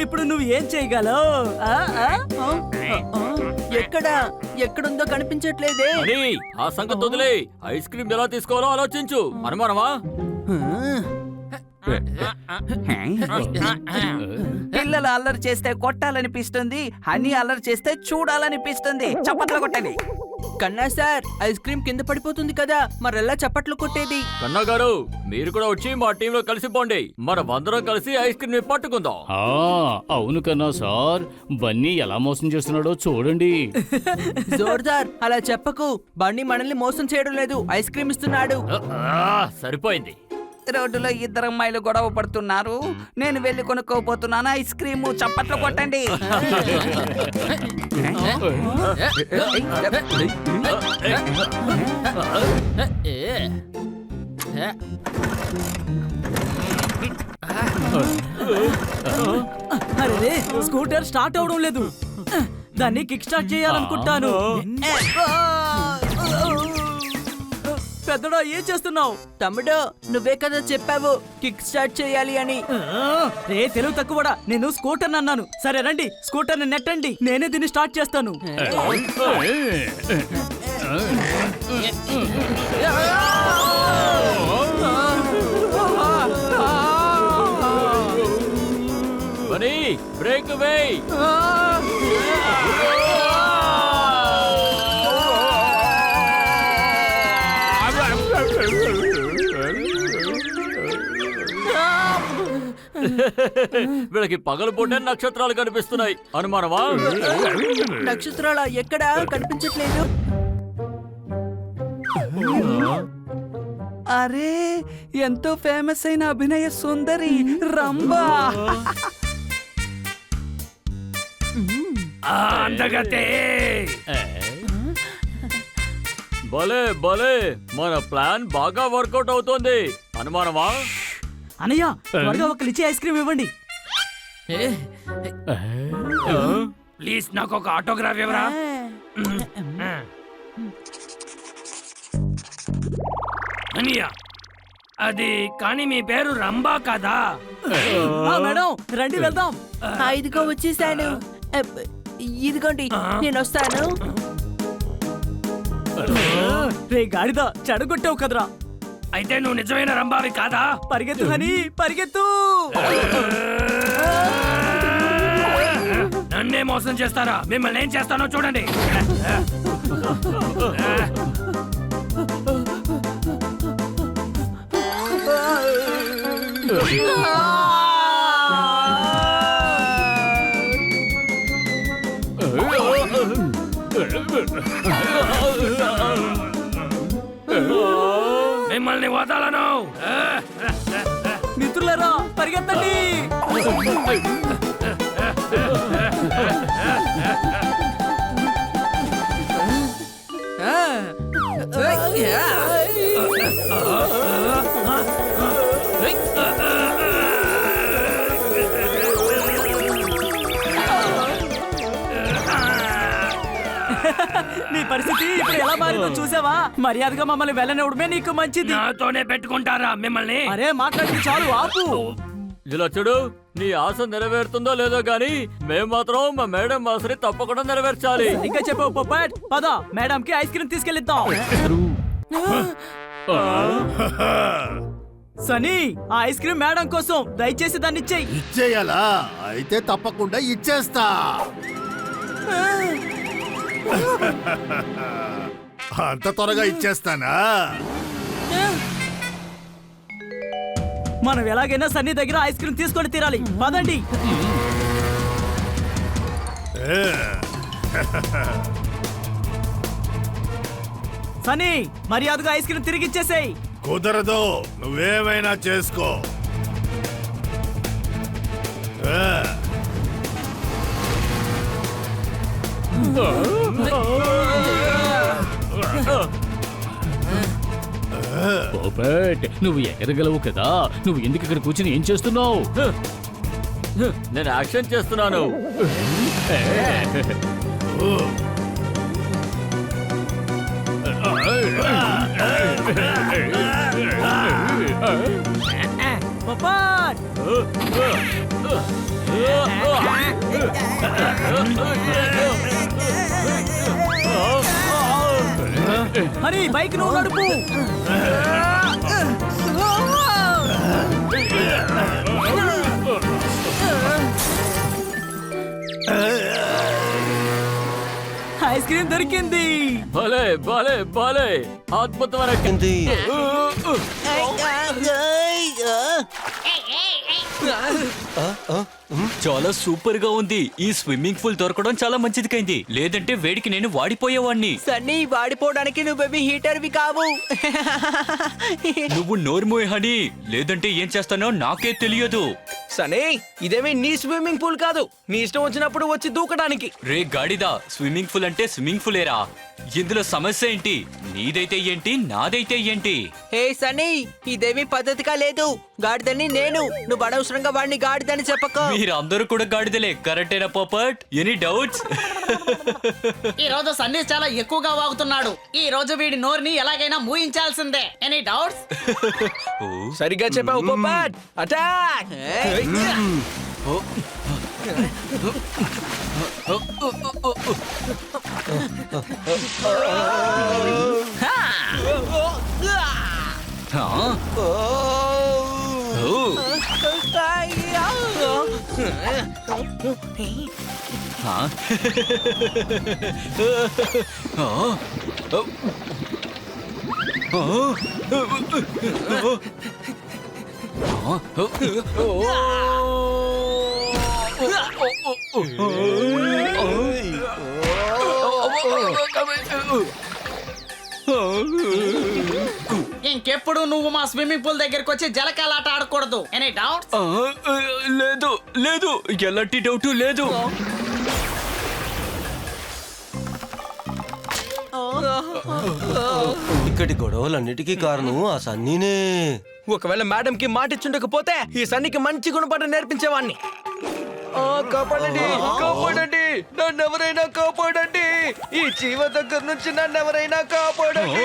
ఇప్పుడు నువ్వు ఏం చేయగలవు? ఎక్కడుందో కనిపించట్లేదే. ఆ సంగతి వదిలే, ఐస్ క్రీమ్ ఎలా తీసుకోవాలో ఆలోచించు. అనుమానమా? పిల్లలు అల్లరి చేస్తే కొట్టాలనిపిస్తుంది, హనీ అల్లరి చేస్తే చూడాలనిపిస్తుంది. చప్పట్లు కొట్టండి. కన్నా సార్, ఐస్ క్రీమ్ కింద పడిపోతుంది కదా, మరెలా చప్పట్లు కొట్టేది? కన్నా గారు, మీరు కూడా వచ్చి మా టీంలో కలిసిపోండి. మనమందరం కలిసి ఐస్ క్రీమ్ ని పట్టుకుందాం. అవును కన్నా సార్, బన్నీ ఎలా మోసం చేస్తున్నాడో చూడండి. జోర్దార్, అలా చెప్పకు. బన్నీ మనల్ని మోసం చేయడం లేదు, ఐస్ క్రీమ్ ఇస్తున్నాడు. సరిపోయింది. రోడ్డులో ఇద్దరు అమ్మాయిలు గొడవ పడుతున్నారు, నేను వెళ్ళి కొనుక్కోపోతున్నాను ఐస్ క్రీము. చప్పట్లు కొట్టండి. అరే, స్కూటర్ స్టార్ట్ అవడం లేదు. దాన్ని కిక్ స్టార్ట్ చేయాలనుకుంటాను. పెద్దడా, ఏం చేస్తున్నావు? తమ్ముడు, నువ్వే కదా చెప్పావు కిక్ స్టార్ట్ చేయాలి అని. రే తెలుగు తక్కువడా, నేను స్కూటర్ అన్నాను. సరే రండి, స్కూటర్ ని నెట్టండి, నేనే దీన్ని స్టార్ట్ చేస్తాను. బ్రేక్ వేయ్. వీళ్ళకి పగలు పూటే నక్షత్రాలు కనిపిస్తున్నాయి. అనుమానమా? నక్షత్రాల ఎక్కడా కనిపించట్లేదు. అరే, ఎంతో ఫేమస్ అయిన అభినయ సుందరి రంభా. భలే భలే, మన ప్లాన్ బాగా వర్కౌట్ అవుతోంది. అనుమానమా? అనయ్య, త్వరగా ఒక లిచి ఐస్ క్రీమ్ ఇవ్వండి. ప్లీజ్, నాకు ఒక ఆటోగ్రాఫ్ ఇవ్వరా? అనియా, అది కానీ మీ పేరు రంభా కదా? మేడం, రండి వెళ్దాం. ఇదిగో వచ్చేసాను. ఇదిగోండి, నేను వస్తాను. రే గాడిద, చెడగొట్టావు కదరా. అయితే నువ్వు నిజమైన రంభావి కాదా? పరిగెత్తు హనీ, పరిగెత్తు. నన్నే మోసం చేస్తారా? మిమ్మల్ని ఏం చేస్తానో చూడండి. మిమ్మల్ని వదలను. మిత్రులారా, పరిగెత్తండి. నీ పరిస్థితి ఇప్పుడు ఎలా మారిందో చూసావా? మర్యాదగా మమ్మల్ని వెళ్ళనివ్వడమే నీకు మంచిది. నాతోనే పెట్టుకుంటారా మిమ్మల్ని? అరే, మాట్లాడి చాలు, ఆపు. ఇలా చూడు, నీ ఆశ నెరవేరుతుందో లేదో గానీ మేము మాత్రం మా మేడం ఆశని తప్పకుండా నెరవేర్చాలి. ఇంకా చెప్పావు పొప్పట్. పద, మేడం కి ఐస్ క్రీమ్ తీసుకెళ్ళిద్దాం. సనీ, ఆ ఐస్ క్రీమ్ మేడం కోసం, దయచేసి దాన్ని ఇచ్చేయి. ఇచ్చేయాలా? అయితే తప్పకుండా ఇచ్చేస్తా. అంత త్వరగా ఇచ్చేస్తానా? మనం ఎలాగైనా సన్నీ దగ్గర ఐస్ క్రీమ్ తీసుకొని తీరాలి. పదండి. సన్నీ, మర్యాదగా ఐస్ క్రీమ్ తిరిగి ఇచ్చేసేయ్. కుదరదు, నువ్వేమైనా చేసుకో. పోపట్ నువ్వు ఎగరగలవు కదా, నువ్వు ఎందుకు ఇక్కడ కూర్చుని ఏం చేస్తున్నావు? నేను యాక్షన్ చేస్తున్నాను. పపాట్ హరి బైక్ నువ్వు నడుపు. ఐస్ క్రీమ్ దొరికింది. భలే భలే భలే అద్భుతమైన చాలా సూపర్ గా ఉంది. ఈ స్విమ్మింగ్ పూల్ దొరకడం చాలా మంచిదికైంది, లేదంటే వేడికి నేను వాడిపోయేవాణ్ణి. సన్నీ, వాడిపోవడానికి నువ్వేమి హీటర్వి కావు. నువ్వు నోర్మోయ్ హనీ, లేదంటే ఏం చేస్తానో నాకే తెలియదు. సనీ, ఇదేమి నీ స్విమ్మింగ్ పూల్ కాదు, నీ ఇష్టం వచ్చినప్పుడు వచ్చి దూకడానికి. రే గాడిదా, స్విమ్మింగ్ పూల్ అంటే స్విమ్మింగ్ పూలేరా? ఇందులో సమస్య ఏంటి? నీదైతే ఏంటి, నాదైతే ఏంటి? హే సన్నీ, ఇదేమి పద్ధతిగా లేదు. గాడిదని నేను, నువ్వు అనవసరంగా వాడిని గాడిదని చెప్పక. మీరు అందరూ కూడా గాడిదలే, కరెక్టేనా పోపట్? Any doubts? ఈ రోజు సన్నీ చాలా ఎక్కువగా వాగుతున్నాడు. ఈ రోజు వీడి నోరుని ఎలాగైనా మూయించాల్సిందే. Any doubts? సరిగ్గా చెప్పావు పోపట్. అటాక్! ఇంకెప్పుడు నువ్వు మా స్విమ్మింగ్ పూల్ దగ్గరకు వచ్చి జలకాలాట ఆడకూడదు. Any doubts? లేదు లేదు, ఎలాంటి డౌట్ లేదు. ఇక్కడి గొడవలన్నిటికీ కారణం ఆ సన్నీనే. ఒకవేళ మేడం కి మాట ఇచ్చుండకపోతే ఈ సన్నీకి మంచి గుణపాఠం నేర్పించేవాడిని. కాపాడండి, కాపాడండి, నన్ను ఎవరైనా కాపాడండి. ఈ జీవ దగ్గర నుంచి నన్ను ఎవరైనా కాపాడండి.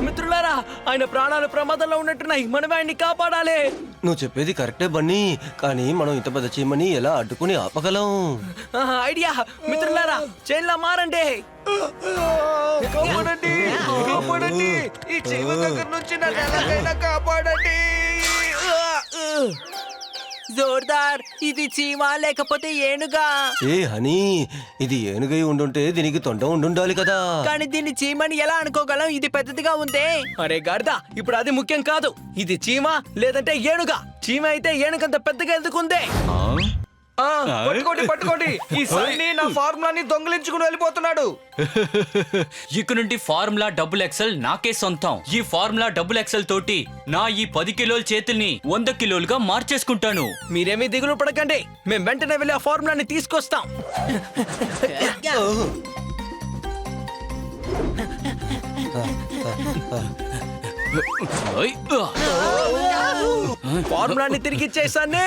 మిత్రులారా, ఆయన ప్రాణాలు ప్రమాదంలో ఉన్నట్టున్నాయి. మనం ఆయన్ని కాపాడాలి. నువ్వు చెప్పేది కరెక్టే బన్నీ, కానీ మనం ఇంత పెద్ద చీమని ఎలా అడ్డుకుని ఆపగలం? ఐడియా. మిత్రులారా, చైన్లా మారండి. కాపాడండి, కాపాడండి, ఈ జీవ దగ్గర నుంచి నన్ను ఎలాగైనా కాపాడండి. జోర్దార్, ఇది చీమా లేకపోతే ఏనుగా? ఏ హనీ, ఇది ఏనుగై ఉండుంటే దీనికి తొండ ఉండుండాలి కదా. కానీ దీన్ని చీమని ఎలా అనుకోగలం? ఇది పెద్దదిగా ఉందే. అరే గాడిదా, ఇప్పుడు అది ముఖ్యం కాదు. ఇది చీమ లేదంటే ఏనుగా. చీమ అయితే ఏనుగంత పెద్దగా ఎందుకుందే? పట్టుకోండి, పట్టుకోండి. ఈ సన్నీ నా ఫార్ములాని దొంగిలించుకుని వెళ్ళిపోతున్నాడు. ఇక నుండి ఫార్ములా డబుల్ ఎక్సెల్ నాకే సొంతం. ఈ ఫార్ములా డబుల్ ఎక్సెల్ తోటి నా ఈ 10 కిలోల చేతుల్ని 100 కిలోలుగా మార్చేసుకుంటాను. మీరేమీ దిగులు పడకండి, మేము వెంటనే వెళ్ళి ఆ ఫార్ములాని తీసుకొస్తాం. ఫార్ములాని తిరిగి ఇచ్చేసానే.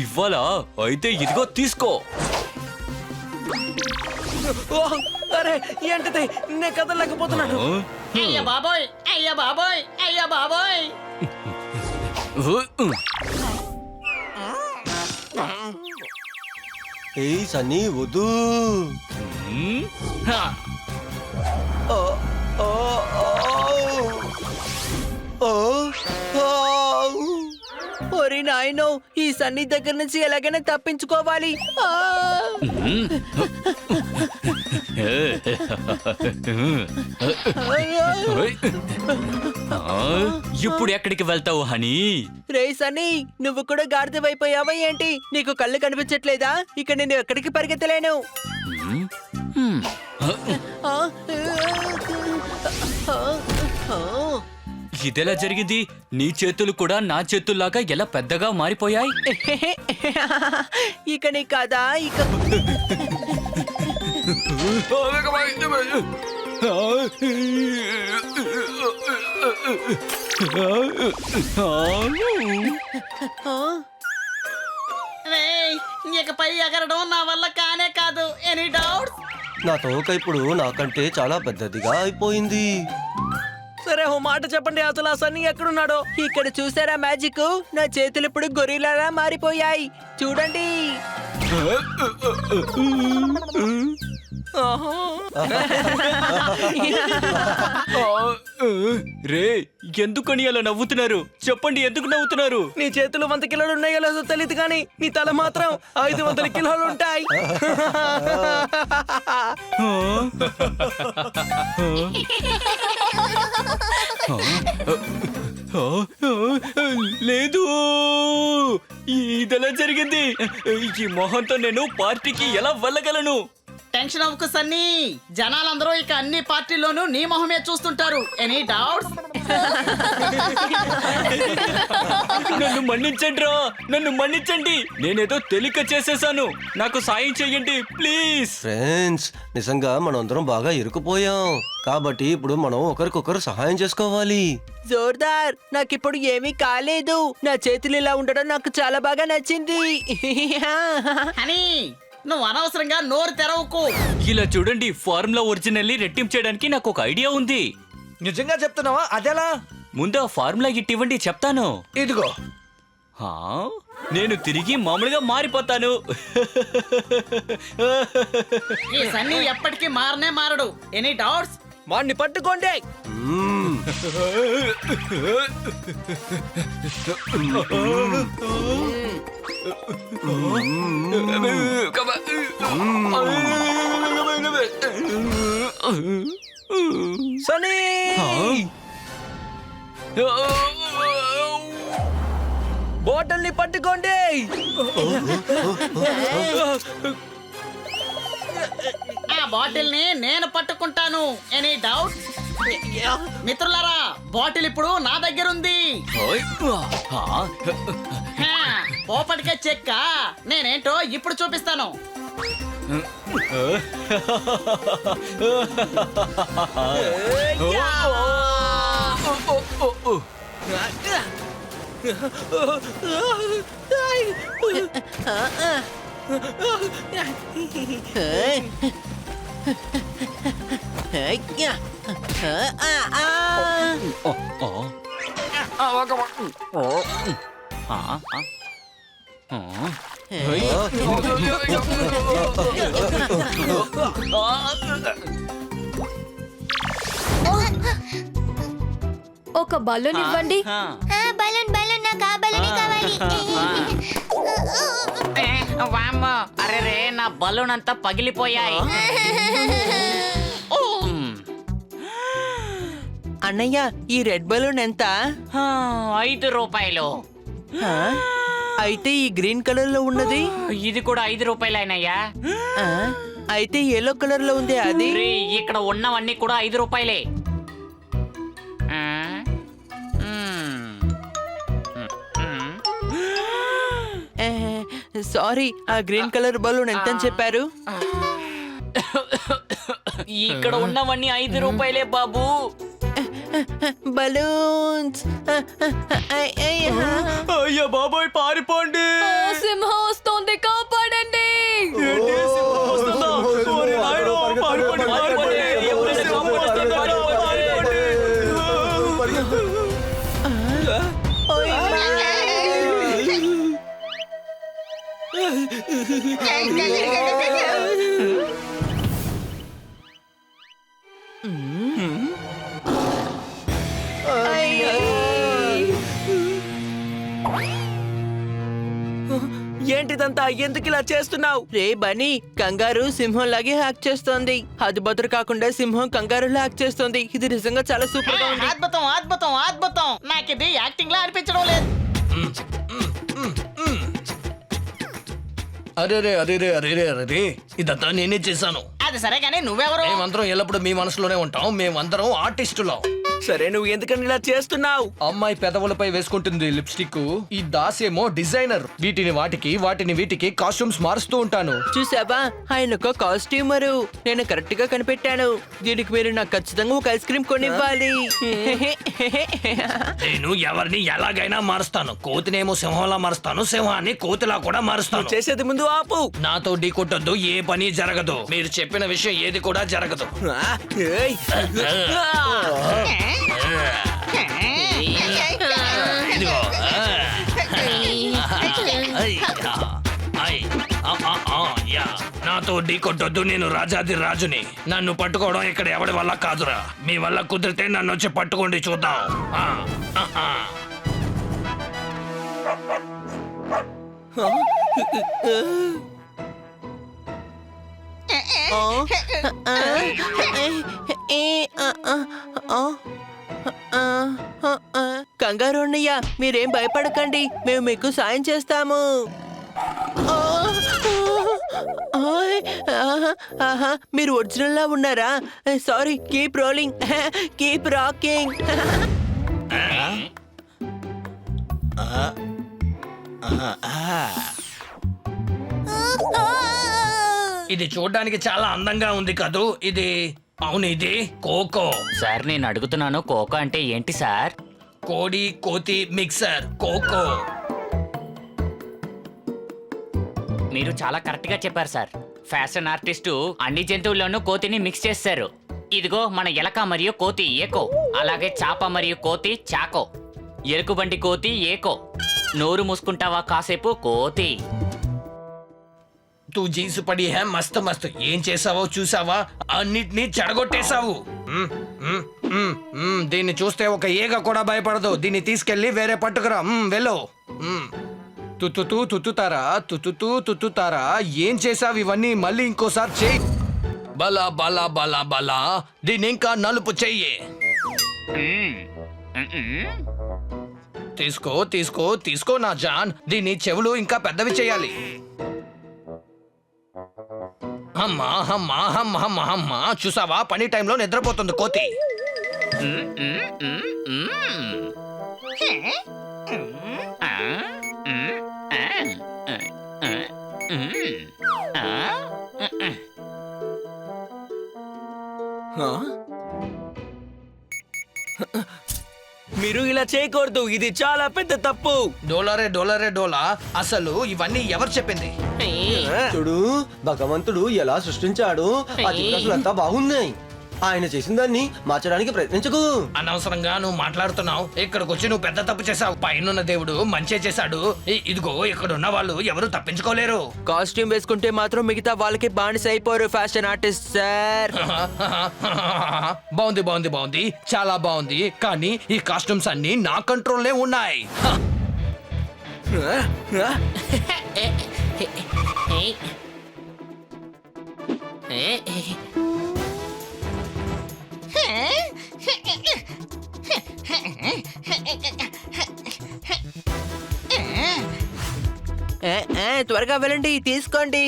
ఇవ్వాలా? అయితే ఇదిగో తీసుకో. అరే ఏంటిది, నేను కదలలేకపోతున్నాను. అయ్య బాబోయ్, అయ్య బాబోయ్, అయ్య బాబోయ్. ఏయ్ సన్నీ, వద్దు. ఒరి నాయనో, ఈ సన్నీ దగ్గర నుంచి ఎలాగైనా తప్పించుకోవాలి. ఇప్పుడు ఎక్కడికి వెళ్తావు హనీ? రే సన్నీ, నువ్వు కూడా గాడిదవైపోయావా ఏంటి? నీకు కళ్ళు కనిపించట్లేదా? ఇక నేను ఎక్కడికి పరిగెత్తలేను. ఇదెలా జరిగింది? నీ చేతులు కూడా నా చేతుల్లాగా ఎలా పెద్దగా మారిపోయాయి? ఇక నీ కదా ఇక రేయ్, ఇకపై ఎగరడం నా వల్ల కానే కాదు. Any doubts? నా తోక ఇప్పుడు నాకంటే చాలా పెద్దదిగా అయిపోయింది. సరే ఓ మాట చెప్పండి, అసలు ఆ సన్నీ ఎక్కడున్నాడో? ఇక్కడ చూసారా మ్యాజిక్? నా చేతులు ఇప్పుడు గొరిలాలా మారిపోయాయి. చూడండి. ఆహా. రే ఎందుకని అలా నవ్వుతున్నారు? చెప్పండి, ఎందుకు నవ్వుతున్నారు? నీ చేతులు 100 కిలోలు ఉన్నాయో లేదో తెలియదు కానీ నీ తల మాత్రం 500 కిలోలు ఉంటాయి. లేదు, ఇదెలా జరిగింది? ఈ మొహంతో నేను పార్టీకి ఎలా వెళ్ళగలను? టెన్షన్ అవ్వకు సన్నీ. జనాలందరూ ఇక అన్ని పార్టీల్లోనూ నీ మొహమే చూస్తుంటారు. Any doubts? నన్ను మన్నించండి రా, నన్ను మన్నించండి. నేనేదో తెలియక చేసేసాను. నాకు సాయం చెయ్యండి ప్లీజ్. ఫ్రెండ్స్, నిజంగా మనం అందరం బాగా ఇరుకుపోయాం కాబట్టి ఇప్పుడు మనం ఒకరికొకరు సహాయం చేసుకోవాలి. జోర్దార్, నాకిప్పుడు ఏమీ కాలేదు. నా చేతులు ఇలా ఉండడం నాకు చాలా బాగా నచ్చింది. హనీ, నువ్వు అనవసరంగా నోరు తెరవకు. ఇలా చూడండి, ఫార్ములా ఒరిజినల్లీ రెట్టింపు చేయడానికి నాకు ఒక ఐడియా ఉంది. నిజంగా చెప్తున్నావా? అదెలా? ముందు ఆ ఫార్ములా ఇవ్వండి, చెప్తాను. ఇదిగో. హా? నేను తిరిగి మామూలుగా మారిపోతాను. ఈ సన్నీ ఎప్పటికీ మారనే మారడు. Any doubts? వాడిని పట్టుకోండి. మ్మ్. సనీ, బాటిల్ ని పట్టుకోండి. ఆ బాటిల్ ని నేను పట్టుకుంటాను. Any doubt? మిత్రులారా, బాటిల్ ఇప్పుడు నా దగ్గర ఉంది. హా? హా, పోపటికే చెక్క. నేనేంటో ఇప్పుడు చూపిస్తాను. ఒక బలూన్ ఇవ్వండి. బలూన్ బలూన్ నాకు ఆ బలూనే కావాలి. వామ్మో, అరే రే, నా బలూన్ అంతా పగిలిపోయాయి. అన్నయ్య, ఈ రెడ్ బలూన్ ఎంత? 5 రూపాయలు. ఆ? అయితే ఈ గ్రీన్ కలర్ లో ఉన్నది? ఇది కూడా 5 రూపాయలైనయ్యా. ఆ? అయితే ఎల్లో కలర్ లో ఉంది అది? ఇక్కడ ఉన్నవన్నీ కూడా 5 రూపాయలే. సారీ, ఆ గ్రీన్ కలర్ బలూన్ ఎంత అని చెప్పారు? ఇక్కడ ఉన్నవన్నీ 5 రూపాయలే బాబు. బలూన్స్. అయ్యా బాబాయ్, పారిపోండి. సింహం వస్తోంది, కాపాడండి. ఓరి నాయనో, పారిపోండి, పారిపోండి. ఎవరైనా సింహం వస్తుందో, పారిపోండి. ఏంటిదంతా? ఎందుకు ఇలా చేస్తున్నావు? రే బనీ, కంగారు సింహం లాగే హ్యాక్ చేస్తోంది. అది బదులు కాకుండా సింహం కంగారు హ్యాక్ చేస్తోంది. ఇది నిజంగా చాలా సూపర్ గా ఉంది. అద్భుతం, అద్భుతం, అద్భుతం. నాకు ఇది యాక్టింగ్ లా అనిపించడం లేదు. అరే ఇదంతా నేనే చేశాను. అది సరే కానీ నువ్వెవరు? మేమందరం ఎల్లప్పుడూ మీ మనసులోనే ఉంటాం. మేమందరం ఆర్టిస్టులం. సరే నువ్వు ఎందుకని ఇలా చేస్తున్నావు? అమ్మాయి పెదవులపై వేసుకుంటుంది లిప్స్టిక్. ఈ దాస్ ఏమో డిజైనర్. వీటిని వీటికి కాస్ట్యూమ్స్ మారుస్తూ ఉంటాను. చూసావా, ఆయన ఒక కాస్ట్యూమరు. నేను కరెక్ట్ గా కనిపెట్టాను. దీనికి మీరు నాకు ఖచ్చితంగా ఒక ఐస్ క్రీమ్ కొనివ్వాలి. నేను ఎవరిని ఎలాగైనా మారుస్తాను. కోతినేమో సింహంలా మారుస్తాను, సింహాన్ని కోతిలా కూడా మారుస్తాను. చేసేది ముందు ఆపు. నాతో ఢీ కొట్టొద్దు, ఏ పని జరగదు. మీరు చెప్పిన విషయం ఏది కూడా జరగదు. ఏయ్. ఇదిగో. యా. నాతో ఢీ కొట్టొద్దు, నేను రాజాది రాజుని. నన్ను పట్టుకోవడం ఇక్కడ ఎవడి వల్ల కాదురా. మీ వల్ల కుదిరితే నన్ను వచ్చి పట్టుకోండి, చూద్దాం. కంగారు అన్నయ్య, మీరేం భయపడకండి, మేము మీకు సాయం చేస్తాము. మీరు ఒరిజినల్ లా ఉన్నారా? Sorry, keep rolling, keep rocking. ఇది చూడ్డానికి చాలా అందంగా ఉంది కదూ. ఇది అవును, ఇది కోకో. సార్ నేను అడుగుతున్నాను, కోకో అంటే ఏంటి సార్? కోడి కోతి మిక్సర్ కోకో. మీరు చాలా కరెక్ట్ గా చెప్పారు సార్. ఫ్యాషన్ ఆర్టిస్టు అన్ని జంతువుల్లోనూ కోతిని మిక్స్ చేస్తారు. ఇదిగో మన ఎలక మరియు కోతి ఏకో, అలాగే చాప మరియు కోతి చాకో, ఎలుకబంటి కోతి ఏకో. నోరు మూసుకుంటావా కాసేపు కోతి? తూ జీన్స్ పడి హే మస్త్ మస్త్. ఏం చేసావో చూసావా? అన్నిటినీ చెడగొట్టేశావు. దీన్ని చూస్తే ఒక ఈగ కూడా భయపడదు. దీన్ని తీసుకెళ్లి వేరే పట్టుకురా. వెళ్ళు. తుత్తుతారా ఏం చేసావు ఇవన్నీ? మళ్ళీ ఇంకోసారి చెయ్యి. బలా బలా బలా బలా. దీన్ని ఇంకా నలుపు చెయ్యి. తీసుకో తీసుకో తీసుకో నా జాన్. దీన్ని చెవులు ఇంకా పెద్దవి చేయాలి. అమ్మా అమ్మా అమ్మా అమ్మా అమ్మా. చూసావా, పని టైంలో నిద్రపోతుంది కోతి. మీరు ఇలా చేయకూడదు, ఇది చాలా పెద్ద తప్పు. డోలరే డోలరే డోలా. అసలు ఇవన్నీ ఎవరు చెప్పింది? చూడు, భగవంతుడు ఎలా సృష్టించాడు. ఆ చిత్రాలు అంతా బాగున్నాయి. ఆయన చేసిన దాన్ని మార్చడానికి ప్రయత్నించకు. అనవసరంగా నువ్వు మాట్లాడుతున్నావు. ఇక్కడికి వచ్చి నువ్వు పెద్ద తప్పు చేసావు. పైన దేవుడు మంచే చేశాడు. ఇదిగో ఇక్కడ ఉన్న వాళ్ళు ఎవరు తప్పించుకోలేరు. కాస్ట్యూమ్ వేసుకుంటే మాత్రం మిగతా వాళ్ళకి బానిస అయిపోరు ఫ్యాషన్ ఆర్టిస్ట్ సార్. బాగుంది బాగుంది బాగుంది, చాలా బాగుంది. కానీ ఈ కాస్ట్యూమ్స్ అన్ని నా కంట్రోల్నే ఉన్నాయి. త్వరగా వెళ్ళండి, తీసుకోండి.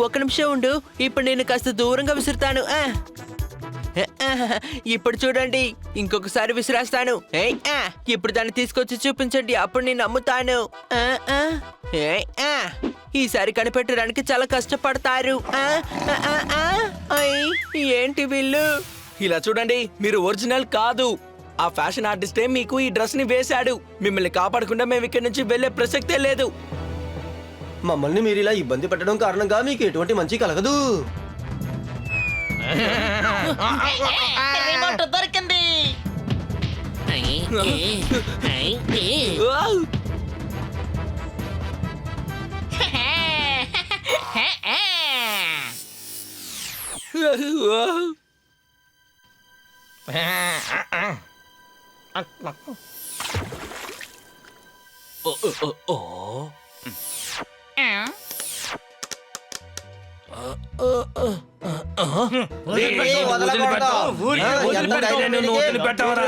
ఒక నిమిషం ఉండు, ఇప్పుడు నేను కాస్త దూరంగా విసురుతాను. ఇప్పుడు చూడండి, ఇంకొకసారి విసిరేస్తాను. ఇప్పుడు దాన్ని తీసుకొచ్చి చూపించండి, అప్పుడు నేను నమ్ముతాను. ఈసారి కనిపెట్టడానికి చాలా కష్టపడతారు. ఏంటి వీళ్ళు? ఇలా చూడండి, మీరు ఒరిజినల్ కాదు. ఆ ఫ్యాషన్ ఆర్టిస్టే మీకు ఈ డ్రెస్ ని వేశాడు. మిమ్మల్ని కాపాడకుండా మేము ఇక్కడి నుంచి వెళ్లే ప్రసక్తే లేదు. మమ్మల్ని మీరు ఇలా ఇబ్బంది పెట్టడం కారణంగా మీకు ఎటువంటి మంచి కలగదు. రిమోట్ దొరికింది. వదిలిపెట్టవరా?